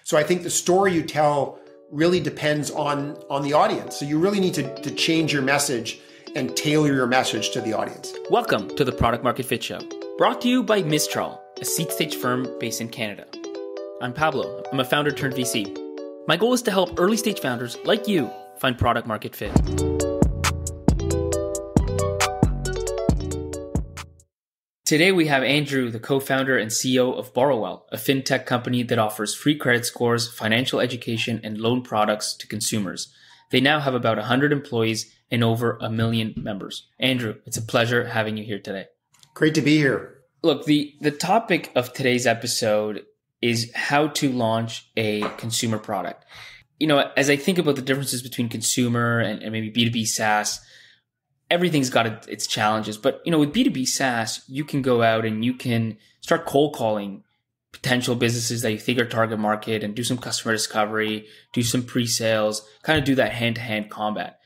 So I think the story you tell really depends on the audience. So you really need to change your message and tailor your message to the audience. Welcome to the Product Market Fit Show, brought to you by Mistral, a seed stage firm based in Canada. I'm Pablo. I'm a founder turned VC. My goal is to help early stage founders like you find product market fit. Today we have Andrew, the co-founder and CEO of Borrowell, a fintech company that offers free credit scores, financial education, and loan products to consumers. They now have about 100 employees and over 1 million members. Andrew, it's a pleasure having you here today. Great to be here. Look, the topic of today's episode is how to launch a consumer product. You know, as I think about the differences between consumer and maybe B2B SaaS, everything's got its challenges. But, you know, with B2B SaaS, you can go out and you can start cold calling potential businesses that you think are target market and do some customer discovery, do some pre-sales, kind of do that hand-to-hand combat.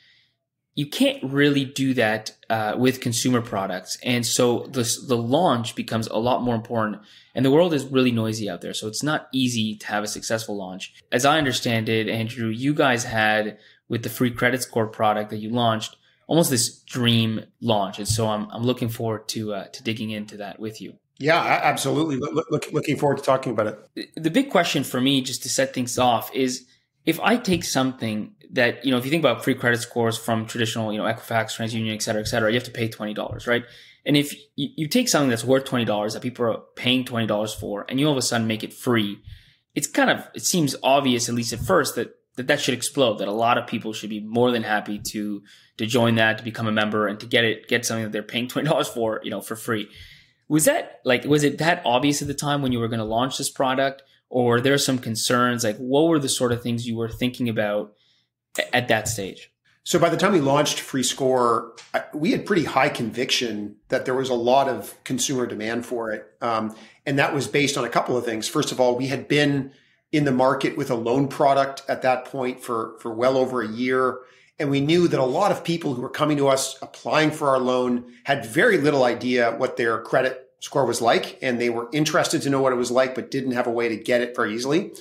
You can't really do that with consumer products. And so the launch becomes a lot more important. And the world is really noisy out there. So it's not easy to have a successful launch. As I understand it, Andrew, you guys had, with the free credit score product that you launched, almost this dream launch. And so I'm looking forward to digging into that with you. Yeah, absolutely. Looking forward to talking about it. The big question for me, just to set things off, is if I take something that, you know, if you think about free credit scores from traditional, you know, Equifax, TransUnion, et cetera, you have to pay $20, right? And if you take something that's worth $20 that people are paying $20 for, and you all of a sudden make it free, it seems obvious, at least at first, that should explode, that a lot of people should be more than happy to join that, to become a member and to get something that they're paying $20 for, you know, for free. Was it that obvious at the time when you were going to launch this product, or were there some concerns? Like, what were the sort of things you were thinking about at that stage? So by the time we launched Free Score, we had pretty high conviction that there was a lot of consumer demand for it. And that was based on a couple of things. First of all, we had been in the market with a loan product at that point for well over a year. And we knew that a lot of people who were coming to us applying for our loan had very little idea what their credit score was like. And they were interested to know what it was like, but didn't have a way to get it very easily.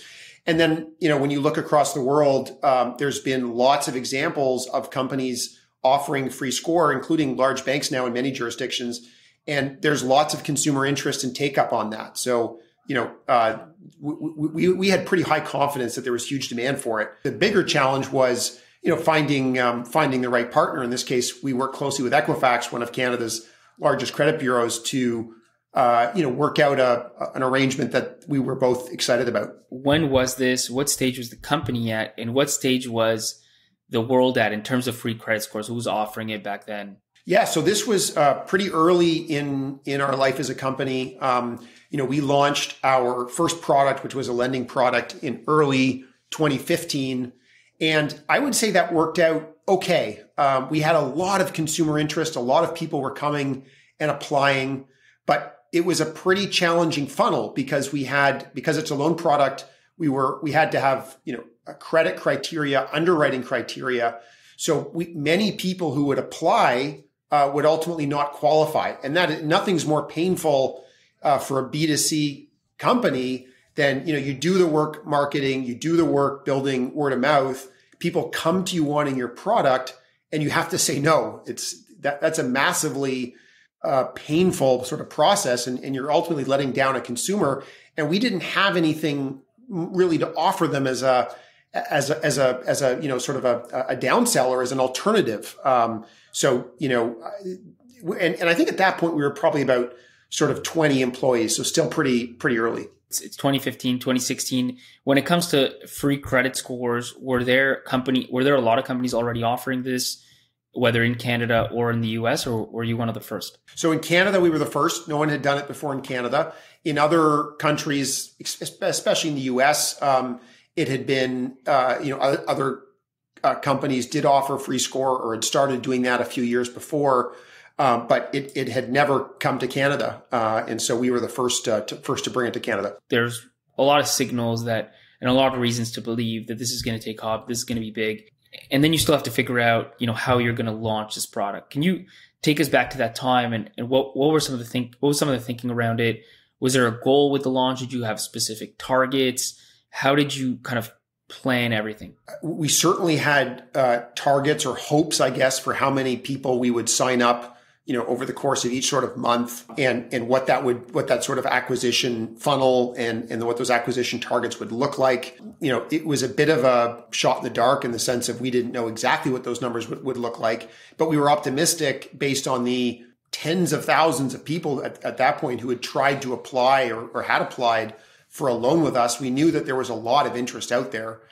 And then, you know, when you look across the world, there's been lots of examples of companies offering free score, including large banks now in many jurisdictions. And there's lots of consumer interest and take up on that. So, you know, we had pretty high confidence that there was huge demand for it. The bigger challenge was, you know, finding the right partner. In this case, we work closely with Equifax, one of Canada's largest credit bureaus, to work out an arrangement that we were both excited about. When was this? What stage was the company at? And what stage was the world at in terms of free credit scores? Who was offering it back then? Yeah, so this was pretty early in our life as a company. We launched our first product, which was a lending product, in early 2015. And I would say that worked out okay. We had a lot of consumer interest. A lot of people were coming and applying, but it was a pretty challenging funnel because it's a loan product. We had to have, you know, a credit criteria, underwriting criteria. So many people who would apply would ultimately not qualify. And that nothing's more painful for a B2C company than, you know, you do the work marketing, you do the work building word of mouth, people come to you wanting your product, and you have to say no. That's a massively painful sort of process, and you're ultimately letting down a consumer. And we didn't have anything really to offer them as a you know, sort of a downseller, as an alternative. So, you know, and I think at that point we were probably about sort of 20 employees, so still pretty early. It's 2015, 2016. When it comes to free credit scores, were there a lot of companies already offering this, whether in Canada or in the US, or were you one of the first? So in Canada, we were the first. No one had done it before in Canada. In other countries, especially in the US, it had been, other companies did offer free score or had started doing that a few years before, but it had never come to Canada. And so we were the first to bring it to Canada. There's a lot of signals and a lot of reasons to believe that this is going to take off, this is going to be big. And then you still have to figure out, you know, how you're going to launch this product. Can you take us back to that time and what was some of the thinking around it? Was there a goal with the launch? Did you have specific targets? How did you kind of plan everything? We certainly had targets or hopes, I guess, for how many people we would sign up, over the course of each sort of month, and what that sort of acquisition funnel and what those acquisition targets would look like. It was a bit of a shot in the dark in the sense of we didn't know exactly what those numbers would look like, but we were optimistic based on the tens of thousands of people at that point who had tried to apply or had applied for a loan with us. We knew that there was a lot of interest out there.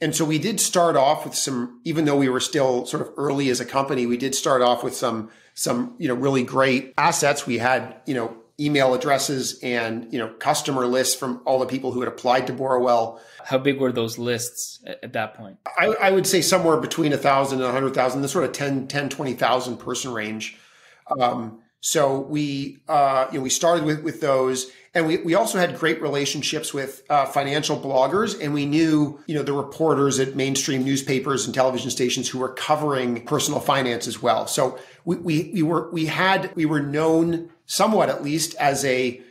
And so we did start off with some, even though we were still sort of early as a company, we did start off with some really great assets. We had, email addresses and, customer lists from all the people who had applied to Borrowell. How big were those lists at that point? I would say somewhere between 1,000 and 100,000, the sort of 10, 20,000 person range. So we started with those. And we also had great relationships with financial bloggers, and we knew, the reporters at mainstream newspapers and television stations who were covering personal finance as well. So we were known somewhat, at least, as a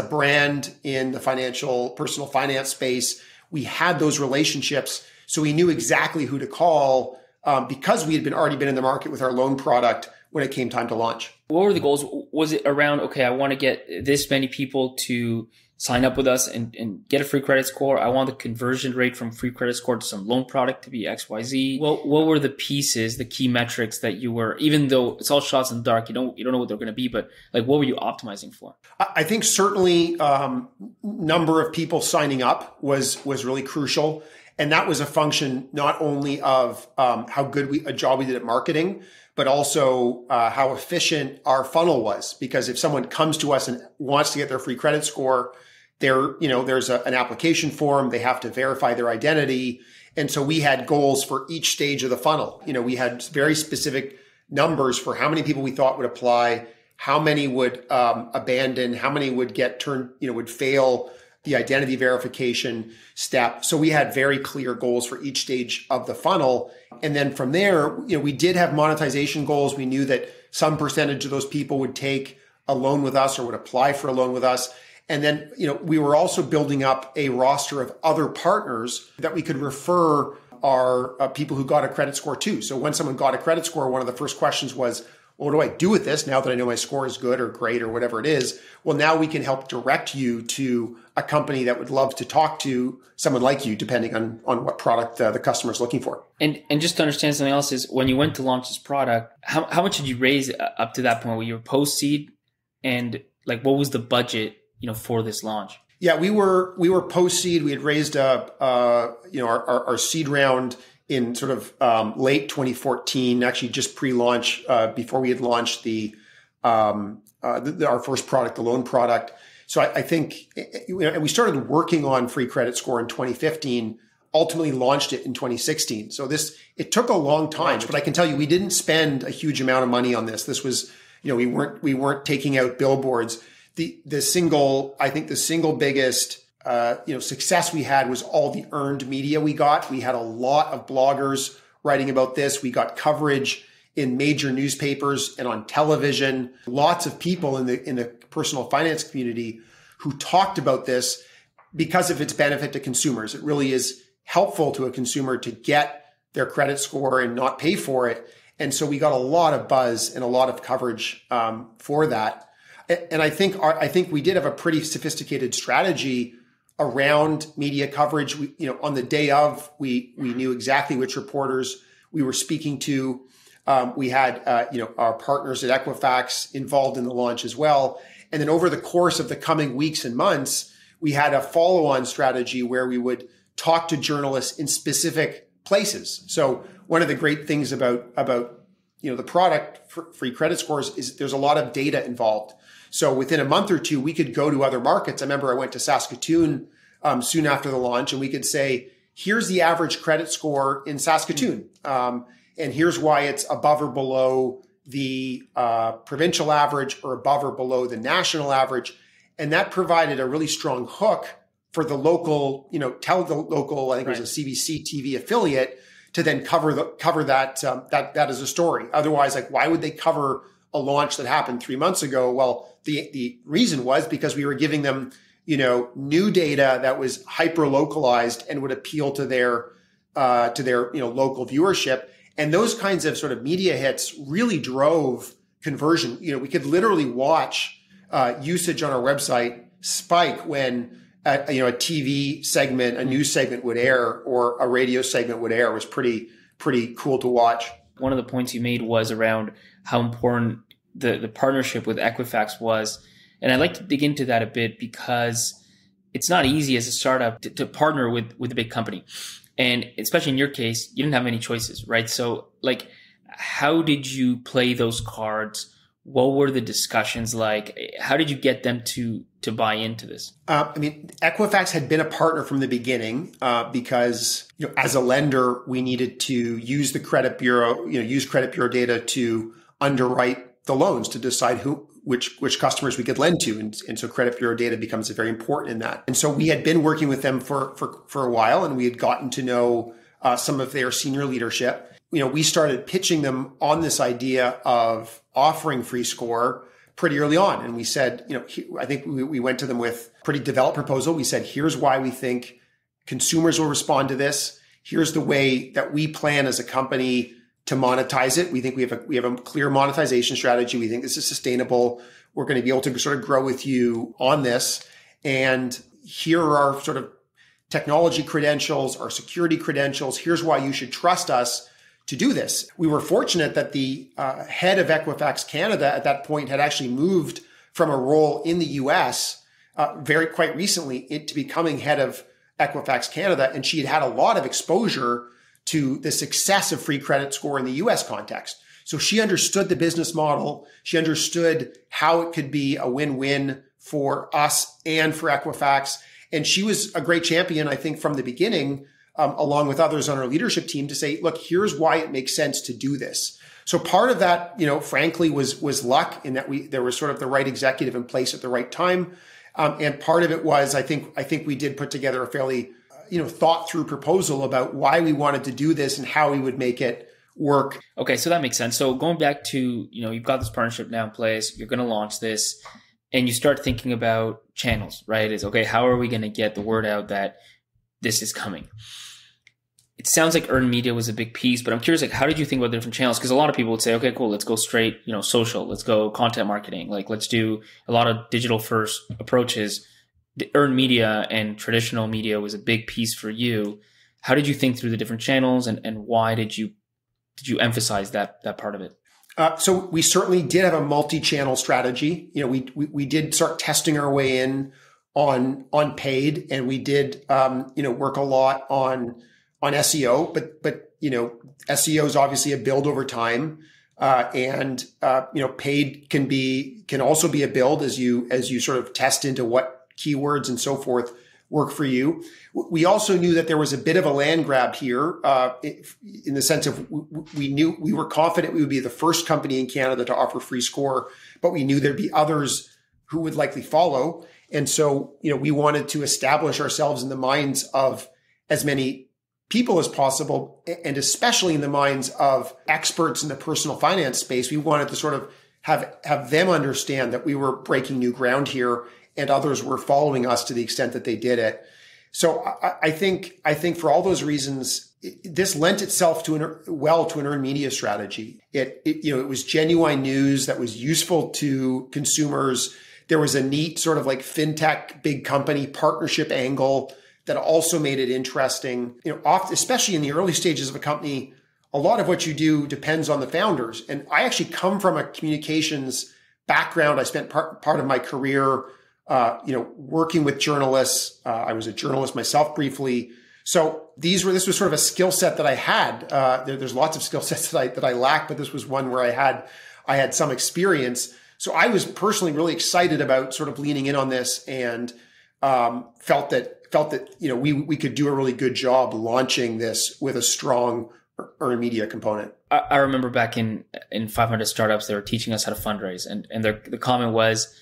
brand in the personal finance space. We had those relationships, so we knew exactly who to call because we had already been in the market with our loan product when it came time to launch. What were the goals? Was it around, okay, I want to get this many people to sign up with us and get a free credit score. I want the conversion rate from free credit score to some loan product to be XYZ. What were the pieces, the key metrics that you were, even though it's all shots in the dark, you don't know what they're going to be, but like, what were you optimizing for? I think certainly number of people signing up was really crucial. And that was a function not only of how good a job we did at marketing, but also how efficient our funnel was. Because if someone comes to us and wants to get their free credit score, there's an application form. They have to verify their identity. And so we had goals for each stage of the funnel. We had very specific numbers for how many people we thought would apply, how many would abandon, how many would would fail the identity verification step. So we had very clear goals for each stage of the funnel. And then from there, we did have monetization goals. We knew that some percentage of those people would take a loan with us or would apply for a loan with us. And then, we were also building up a roster of other partners that we could refer our people who got a credit score to. So when someone got a credit score, one of the first questions was, what do I do with this now that I know my score is good or great or whatever it is? Well, now we can help direct you to a company that would love to talk to someone like you, depending on what product the customer is looking for. And just to understand something else is when you went to launch this product, how much did you raise up to that point where you were post-seed? And like, what was the budget, for this launch? Yeah, we were post-seed. We had raised our seed round in sort of late 2014, actually just pre-launch, before we had launched our first product, the loan product. So I think, and we started working on free credit score in 2015, ultimately launched it in 2016. So it took a long time, but I can tell you, we didn't spend a huge amount of money on this. This was, we weren't taking out billboards. The single biggest success we had was all the earned media we got. We had a lot of bloggers writing about this. We got coverage in major newspapers and on television. Lots of people in the personal finance community who talked about this because of its benefit to consumers. It really is helpful to a consumer to get their credit score and not pay for it. And so we got a lot of buzz and a lot of coverage for that. And I think we did have a pretty sophisticated strategy around media coverage. On the day of, we knew exactly which reporters we were speaking to. We had our partners at Equifax involved in the launch as well. And then over the course of the coming weeks and months, we had a follow-on strategy where we would talk to journalists in specific places. So one of the great things about the product for free credit scores is there's a lot of data involved. So within a month or two, we could go to other markets. I remember I went to Saskatoon soon after the launch, and we could say, here's the average credit score in Saskatoon. And here's why it's above or below the provincial average or above or below the national average. And that provided a really strong hook for the local, tell the local, I think it was a CBC TV affiliate to then cover that as a story. Otherwise, why would they cover a launch that happened 3 months ago? Well, the reason was because we were giving them, new data that was hyper localized and would appeal to their local viewership. And those kinds of sort of media hits really drove conversion. We could literally watch usage on our website spike when a TV segment, a news segment would air, or a radio segment would air. It was pretty cool to watch. One of the points you made was around how important the partnership with Equifax was. And I'd like to dig into that a bit, because it's not easy as a startup to partner with a big company. And especially in your case, you didn't have many choices, right? So how did you play those cards? What were the discussions like? How did you get them to buy into this? Equifax had been a partner from the beginning because, as a lender, we needed to use the credit bureau, use credit bureau data to underwrite the loans, to decide which customers we could lend to. And so credit bureau data becomes very important in that. And so we had been working with them for a while, and we had gotten to know some of their senior leadership. We started pitching them on this idea of offering free score pretty early on. And we said, I think we went to them with a pretty developed proposal. We said, here's why we think consumers will respond to this. Here's the way that we plan as a company to monetize it. We think we have a clear monetization strategy. We think this is sustainable. We're going to be able to sort of grow with you on this. And here are our sort of technology credentials, our security credentials. Here's why you should trust us to do this. We were fortunate that the head of Equifax Canada at that point had actually moved from a role in the US quite recently into becoming head of Equifax Canada. And she had a lot of exposure to the success of free credit score in the US context. So she understood the business model. She understood how it could be a win-win for us and for Equifax. And she was a great champion, I think, from the beginning, along with others on our leadership team, to say, look, here's why it makes sense to do this. So part of that, frankly, was luck, in that there was sort of the right executive in place at the right time. And part of it was, I think we did put together a fairly thought through proposal about why we wanted to do this and how we would make it work. Okay, so that makes sense. So going back to, you've got this partnership now in place, you're going to launch this, and you start thinking about channels, right? It's okay, how are we going to get the word out that this is coming? It sounds like earned media was a big piece, but I'm curious, how did you think about the different channels? Because a lot of people would say, okay, cool, let's go straight, social, let's go content marketing, let's do a lot of digital first approaches. The earned media and traditional media was a big piece for you. How did you think through the different channels, and why did you emphasize that part of it? So we certainly did have a multi-channel strategy. We did start testing our way in on paid, and we did work a lot on SEO, but SEO is obviously a build over time. And paid can also be a build as you sort of test into what keywords and so forth work for you. We also knew that there was a bit of a land grab here, in the sense of we were confident we would be the first company in Canada to offer free score, but we knew there'd be others who would likely follow. And so, we wanted to establish ourselves in the minds of as many people as possible, and especially in the minds of experts in the personal finance space. We wanted to sort of have them understand that we were breaking new ground here, and others were following us to the extent that they did it. So I think for all those reasons, this lent itself to an earned media strategy. It was genuine news that was useful to consumers. There was a neat sort of like fintech big company partnership angle that also made it interesting. Especially in the early stages of a company, a lot of what you do depends on the founders. And I actually come from a communications background. I spent part of my career working with journalists. I was a journalist myself briefly. So this was sort of a skill set that I had. There's lots of skill sets that I lack, but this was one where I had some experience. So I was personally really excited about sort of leaning in on this, and felt that we could do a really good job launching this with a strong earned media component. I remember back in 500 Startups, they were teaching us how to fundraise, and the comment was,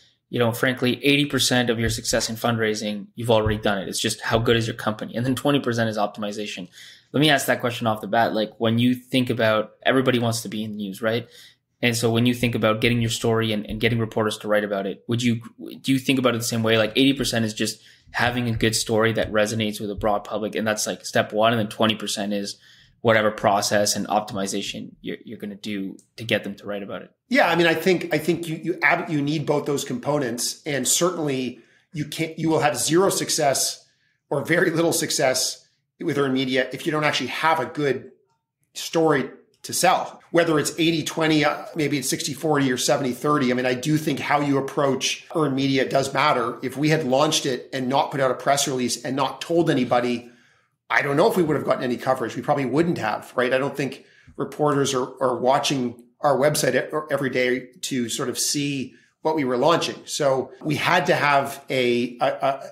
frankly, 80% of your success in fundraising, you've already done it. It's just how good is your company? And then 20% is optimization. Let me ask that question off the bat. When you think about, everybody wants to be in the news, right? And so when you think about getting your story and getting reporters to write about it, do you think about it the same way? Like 80% is just having a good story that resonates with a broad public. And that's like step one. And then 20% is whatever process and optimization you're going to do to get them to write about it. Yeah. I mean, I think you need both those components, and certainly you will have zero success or very little success with earned media if you don't actually have a good story to sell, whether it's 80-20, maybe it's 60-40 or 70-30. I mean, I do think how you approach earned media does matter. If we had launched it and not put out a press release and not told anybody, I don't know if we would have gotten any coverage. We probably wouldn't have, right? I don't think reporters are watching our website every day to sort of see what we were launching. So we had to have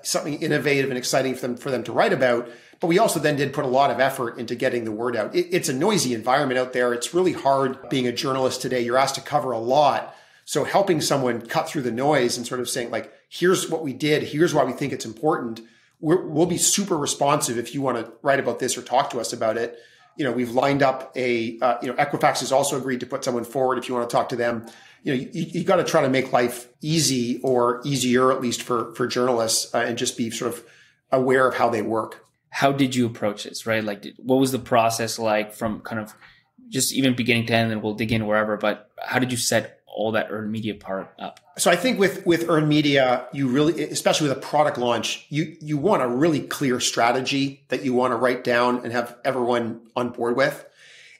something innovative and exciting for them to write about. But we also then did put a lot of effort into getting the word out. It's a noisy environment out there. It's really hard being a journalist today. You're asked to cover a lot. So helping someone cut through the noise and sort of saying like, here's what we did. Here's why we think it's important. We'll be super responsive if you want to write about this or talk to us about it. We've lined up Equifax has also agreed to put someone forward if you want to talk to them. You got to try to make life easy, or easier at least for journalists, and just be sort of aware of how they work. How did you approach this, right? Like, what was the process like from kind of just even beginning to end, and we'll dig in wherever, but how did you set all that earned media part up? So I think with earned media, you really, especially with a product launch, you want a really clear strategy that you want to write down and have everyone on board with.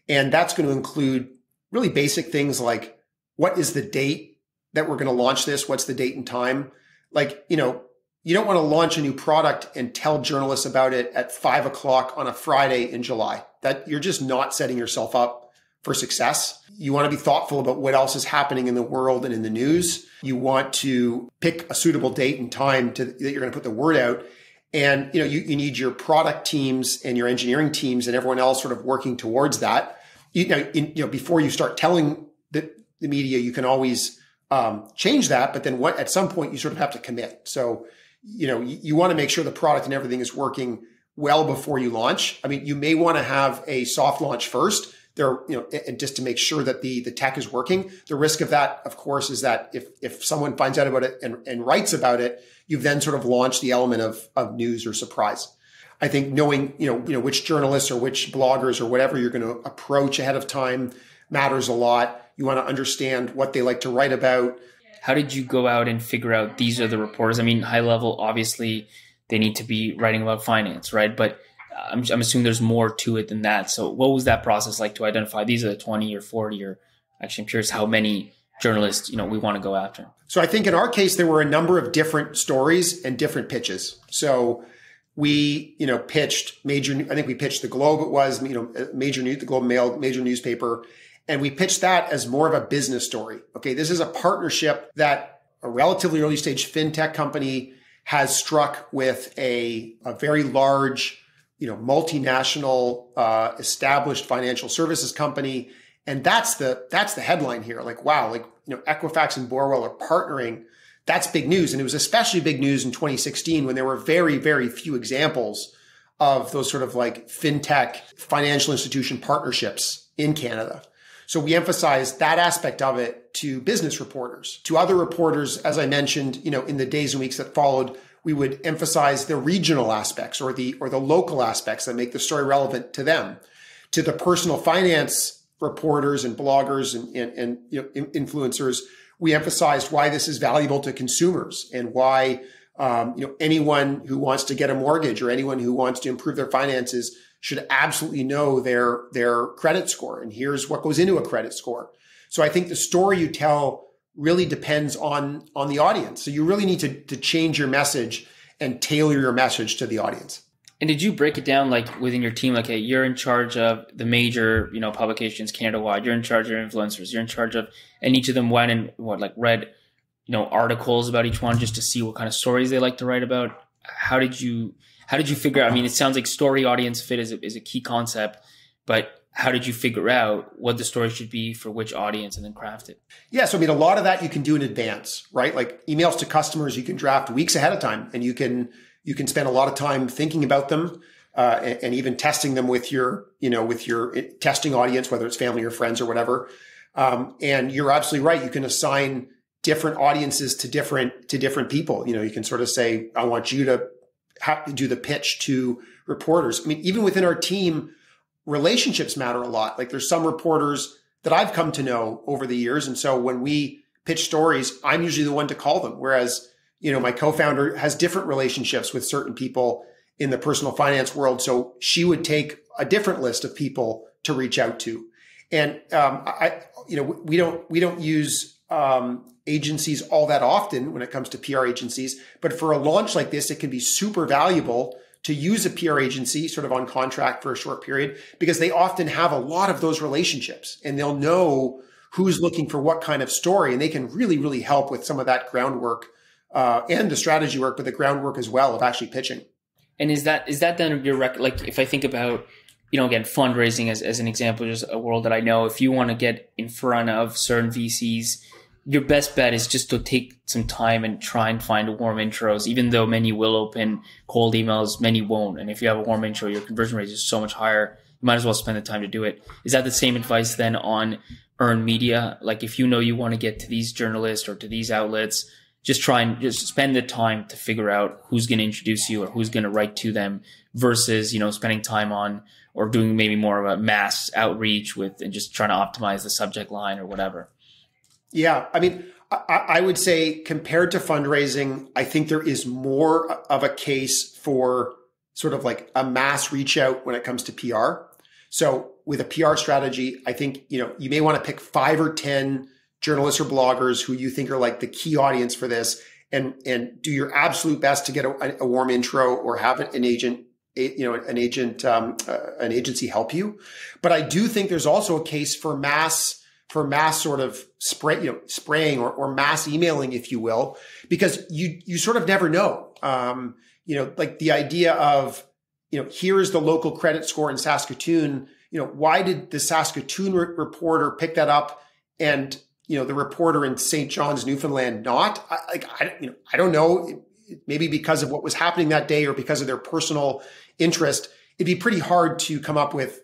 And that's going to include really basic things like, what is the date that we're going to launch this? What's the date and time? Like, you don't want to launch a new product and tell journalists about it at 5:00 on a Friday in July. That you're just not setting yourself up for success. You want to be thoughtful about what else is happening in the world and in the news. You want to pick a suitable date and time that you're going to put the word out. And, you need your product teams and your engineering teams and everyone else sort of working towards that. Before you start telling the media, you can always change that. But then at some point you sort of have to commit. So, you want to make sure the product and everything is working well before you launch. I mean, you may want to have a soft launch first there, and just to make sure that the tech is working. The risk of that, of course, is that if someone finds out about it and writes about it, you've then sort of launched the element of news or surprise. I think knowing, which journalists or which bloggers or whatever you're going to approach ahead of time matters a lot. You want to understand what they like to write about. How did you go out and figure out these are the reporters? I mean, high level, obviously, they need to be writing about finance, right? But I'm assuming there's more to it than that. So what was that process like to identify these are the 20 or 40, or actually I'm curious how many journalists, we want to go after? So I think in our case, there were a number of different stories and different pitches. So we, pitched we pitched the Globe. It was, the Globe and Mail, major newspaper. And we pitched that as more of a business story. Okay, this is a partnership that a relatively early stage fintech company has struck with a very large, multinational, established financial services company. And that's the headline here. Like, wow, Equifax and Borrowell are partnering. That's big news. And it was especially big news in 2016 when there were very, very few examples of those sort of like fintech financial institution partnerships in Canada. So we emphasized that aspect of it to business reporters. To other reporters, as I mentioned, in the days and weeks that followed, we would emphasize the regional aspects or the local aspects that make the story relevant to them. To the personal finance reporters and bloggers and influencers, we emphasized why this is valuable to consumers and why anyone who wants to get a mortgage or anyone who wants to improve their finances should absolutely know their credit score. And here's what goes into a credit score. So I think the story you tell really depends on the audience. So you really need to change your message and tailor your message to the audience. And did you break it down like within your team? Like, hey, you're in charge of the major, publications Canada-wide. You're in charge of influencers. You're in charge of, and each of them went and read, articles about each one just to see what kind of stories they like to write about. How did you figure out? I mean, it sounds like story audience fit is a key concept, but how did you figure out what the story should be for which audience and then craft it? Yeah. So, a lot of that you can do in advance, right? Like emails to customers, you can draft weeks ahead of time and you can spend a lot of time thinking about them, and even testing them with your testing audience, whether it's family or friends or whatever. And you're absolutely right. You can assign different audiences to different people. You can sort of say, I want you to do the pitch to reporters. I mean, even within our team, relationships matter a lot. Like there's some reporters that I've come to know over the years. And so when we pitch stories, I'm usually the one to call them. Whereas, my co-founder has different relationships with certain people in the personal finance world. So she would take a different list of people to reach out to. And, we don't use, agencies all that often when it comes to PR agencies, but for a launch like this, it can be super valuable to use a PR agency sort of on contract for a short period, because they often have a lot of those relationships and they'll know who's looking for what kind of story. And they can really, really help with some of that groundwork, and the strategy work, but the groundwork as well of actually pitching. And is that then your like, if I think about, again, fundraising as an example, just a world that I know, if you want to get in front of certain VCs, your best bet is just to take some time and try and find warm intros, even though many will open cold emails, many won't. And if you have a warm intro, your conversion rate is so much higher. You might as well spend the time to do it. Is that the same advice then on earned media? Like if you want to get to these journalists or to these outlets, just try and just spend the time to figure out who's going to introduce you or who's going to write to them versus, spending time on or doing maybe more of a mass outreach and just trying to optimize the subject line or whatever. Yeah. I mean, I would say compared to fundraising, I think there is more of a case for sort of like a mass reach out when it comes to PR. So with a PR strategy, I think, you may want to pick 5 or 10 journalists or bloggers who you think are like the key audience for this and do your absolute best to get a warm intro or have an agency help you. But I do think there's also a case for mass sort of spraying or mass emailing, if you will, because you sort of never know. Like the idea of, here is the local credit score in Saskatoon. Why did the Saskatoon reporter pick that up and, the reporter in St. John's, Newfoundland, not? I don't know. Maybe because of what was happening that day or because of their personal interest. It'd be pretty hard to come up with.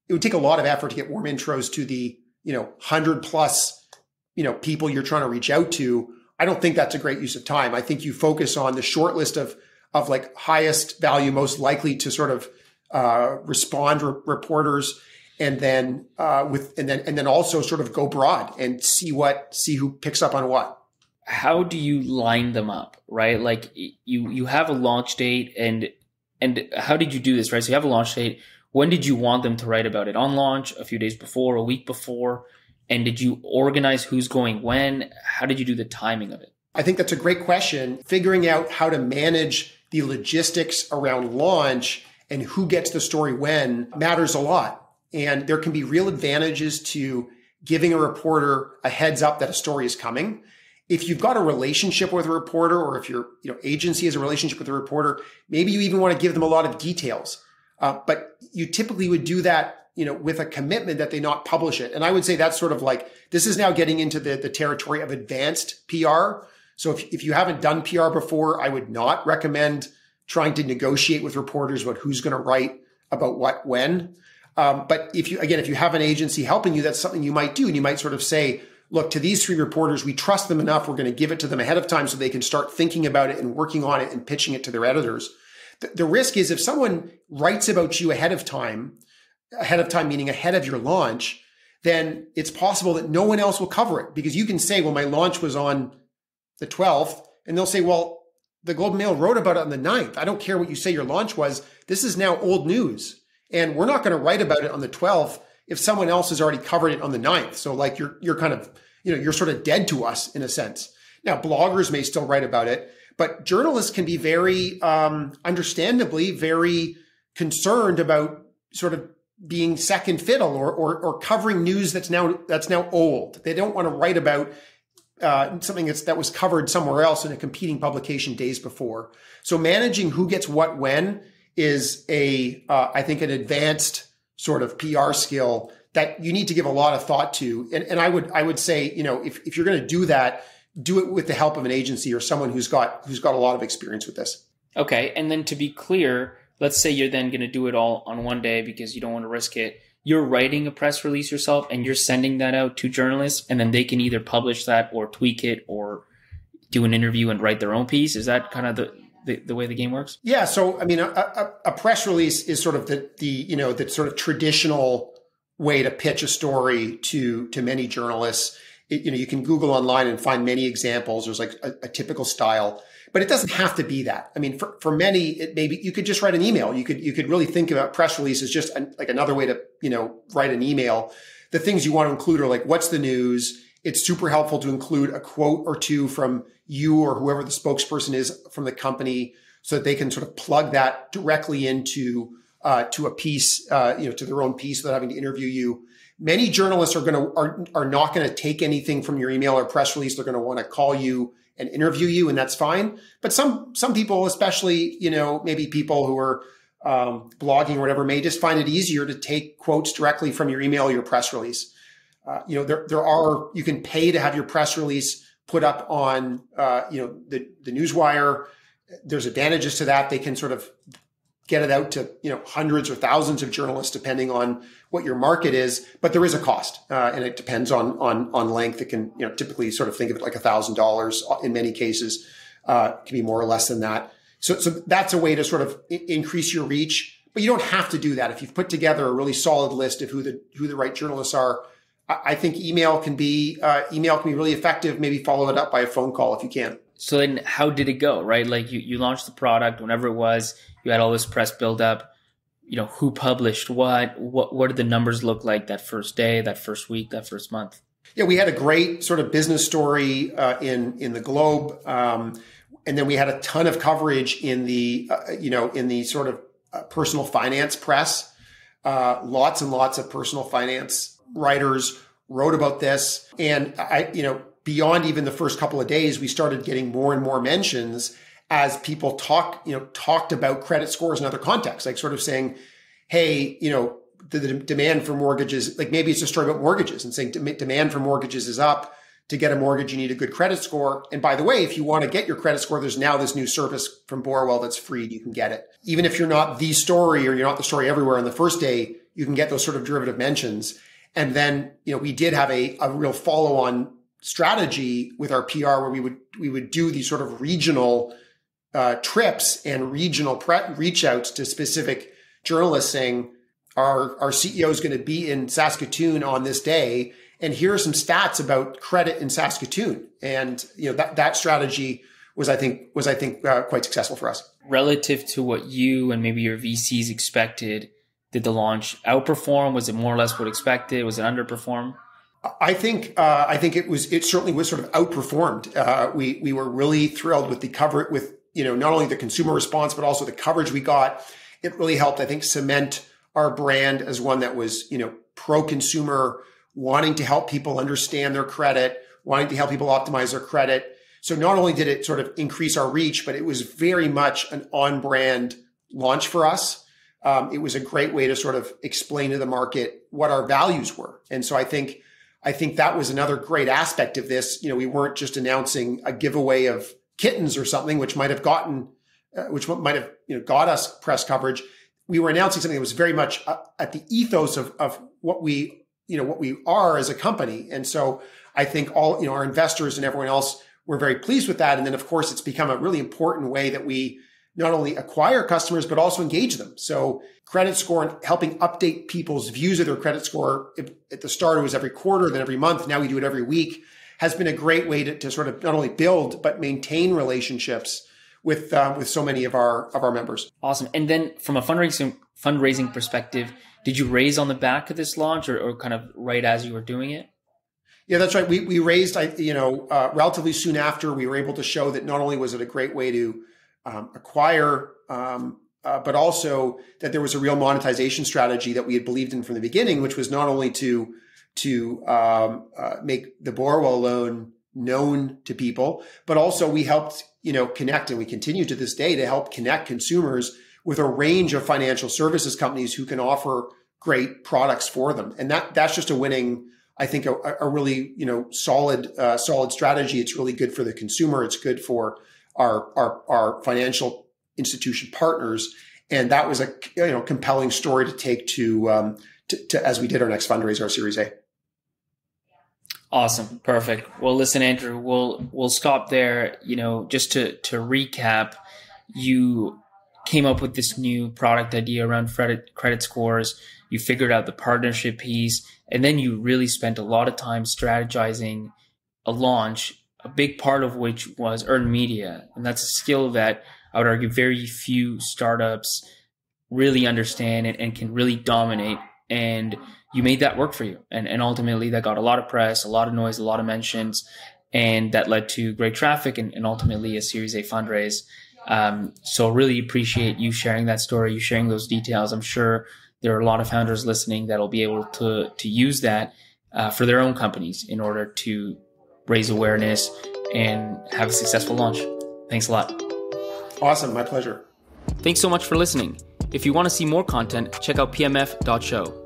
It would take a lot of effort to get warm intros to the 100 plus, people you're trying to reach out to. I don't think that's a great use of time. I think you focus on the short list of like highest value, most likely to sort of respond reporters, and then also sort of go broad and see who picks up on what. How do you line them up, right? Like you have a launch date and how did you do this, right? So you have a launch date. When did you want them to write about it? On launch, a few days before, a week before? And did you organize who's going when? How did you do the timing of it? I think that's a great question. Figuring out how to manage the logistics around launch and who gets the story when matters a lot. And there can be real advantages to giving a reporter a heads up that a story is coming. If you've got a relationship with a reporter, or if your agency has a relationship with a reporter, maybe you even want to give them a lot of details. But you typically would do that, with a commitment that they not publish it. And I would say that's sort of like, this is now getting into the territory of advanced PR. So if you haven't done PR before, I would not recommend trying to negotiate with reporters about who's going to write about what, when. But if you have an agency helping you, that's something you might do. And you might sort of say, look, to these 3 reporters, we trust them enough. We're going to give it to them ahead of time so they can start thinking about it and working on it and pitching it to their editors. The risk is if someone writes about you ahead of time meaning ahead of your launch, then it's possible that no one else will cover it, because you can say, well, my launch was on the 12th, and they'll say, well, the Globe and Mail wrote about it on the 9th. I don't care what you say your launch was. This is now old news. And we're not going to write about it on the 12th if someone else has already covered it on the 9th. So like you're kind of, you're sort of dead to us in a sense. Now, bloggers may still write about it, but journalists can be very, understandably, very concerned about sort of being second fiddle or covering news that's now old. They don't want to write about something that was covered somewhere else in a competing publication days before. So managing who gets what when is I think an advanced sort of PR skill that you need to give a lot of thought to. And I would say, if you're going to do that, do it with the help of an agency or someone who's got a lot of experience with this. Okay. And then to be clear, let's say you're then going to do it all on one day because you don't want to risk it. You're writing a press release yourself and you're sending that out to journalists, and then they can either publish that or tweak it or do an interview and write their own piece. Is that kind of the way the game works? Yeah. So, I mean, a press release is sort of the sort of traditional way to pitch a story to many journalists. You can Google online and find many examples. There's like a typical style, but it doesn't have to be that. I mean, for many, it maybe you could just write an email. You could really think about press release as just like another way to, write an email. The things you want to include are like, what's the news? It's super helpful to include a quote or two from you or whoever the spokesperson is from the company so that they can sort of plug that directly into to a piece, to their own piece without having to interview you. Many journalists are not going to take anything from your email or press release. They're going to want to call you and interview you, and that's fine. But some people, especially, maybe people who are blogging or whatever, may just find it easier to take quotes directly from your email or your press release. You can pay to have your press release put up on, the newswire. There's advantages to that. They can sort of get it out to, hundreds or thousands of journalists, depending on what your market is. But there is a cost, and it depends on length. It can, typically sort of think of it like $1,000 in many cases. It can be more or less than that. So that's a way to sort of increase your reach. But you don't have to do that. If you've put together a really solid list of who the right journalists are, I think email can be really effective. Maybe follow it up by a phone call if you can. So then how did it go, right? Like you launched the product, whenever it was, you had all this press buildup, who published what did the numbers look like that first day, that first week, that first month? Yeah, we had a great sort of business story in the Globe. And then we had a ton of coverage in the sort of personal finance press. Lots and lots of personal finance writers wrote about this. And beyond even the first couple of days, we started getting more and more mentions as people talked about credit scores in other contexts, like sort of saying, hey, the demand for mortgages, like maybe it's a story about mortgages and saying demand for mortgages is up. To get a mortgage, you need a good credit score. And by the way, if you want to get your credit score, there's now this new service from Borrowell that's free. You can get it. Even if you're not the story or you're not the story everywhere on the first day, you can get those sort of derivative mentions. And then, we did have a real follow-on strategy with our PR where we would do these sort of regional trips and regional reach outs to specific journalists saying, our CEO is going to be in Saskatoon on this day. And here are some stats about credit in Saskatoon. And, that strategy was, I think, quite successful for us. Relative to what you and maybe your VCs expected, did the launch outperform? Was it more or less what expected? Was it underperform? I think it certainly was sort of outperformed. We were really thrilled with the cover, with, not only the consumer response, but also the coverage we got. It really helped, I think, cement our brand as one that was, pro-consumer, wanting to help people understand their credit, wanting to help people optimize their credit. So not only did it sort of increase our reach, but it was very much an on-brand launch for us. It was a great way to sort of explain to the market what our values were. And so I think that was another great aspect of this. We weren't just announcing a giveaway of kittens or something, which might have got us press coverage. We were announcing something that was very much at the ethos of what we are as a company. And so I think all, our investors and everyone else were very pleased with that. And then of course, it's become a really important way that we not only acquire customers, but also engage them. So credit score and helping update people's views of their credit score. At the start, it was every quarter, then every month. Now we do it every week, has been a great way to sort of not only build, but maintain relationships with so many of our members. Awesome. And then from a fundraising perspective, did you raise on the back of this launch or kind of right as you were doing it? Yeah, that's right. We raised, relatively soon after. We were able to show that not only was it a great way to acquire, but also that there was a real monetization strategy that we had believed in from the beginning, which was not only to make the Borrowell loan known to people, but also we helped, connect, and we continue to this day to help connect consumers with a range of financial services companies who can offer great products for them. And that's just a winning, I think, a really, solid strategy. It's really good for the consumer. It's good for our financial institution partners. And that was a compelling story to take to as we did our next fundraiser, our Series A. Awesome. Perfect. Well, listen, Andrew, we'll stop there. Just to recap, you came up with this new product idea around credit scores. You figured out the partnership piece, and then you really spent a lot of time strategizing a launch, a big part of which was earned media. And that's a skill that I would argue very few startups really understand and can really dominate. And you made that work for you. And ultimately that got a lot of press, a lot of noise, a lot of mentions, and that led to great traffic and ultimately a Series A fundraise. So really appreciate you sharing that story, you sharing those details. I'm sure there are a lot of founders listening that'll be able to use that for their own companies in order to raise awareness and have a successful launch. Thanks a lot. Awesome. My pleasure. Thanks so much for listening. If you want to see more content, check out pmf.show.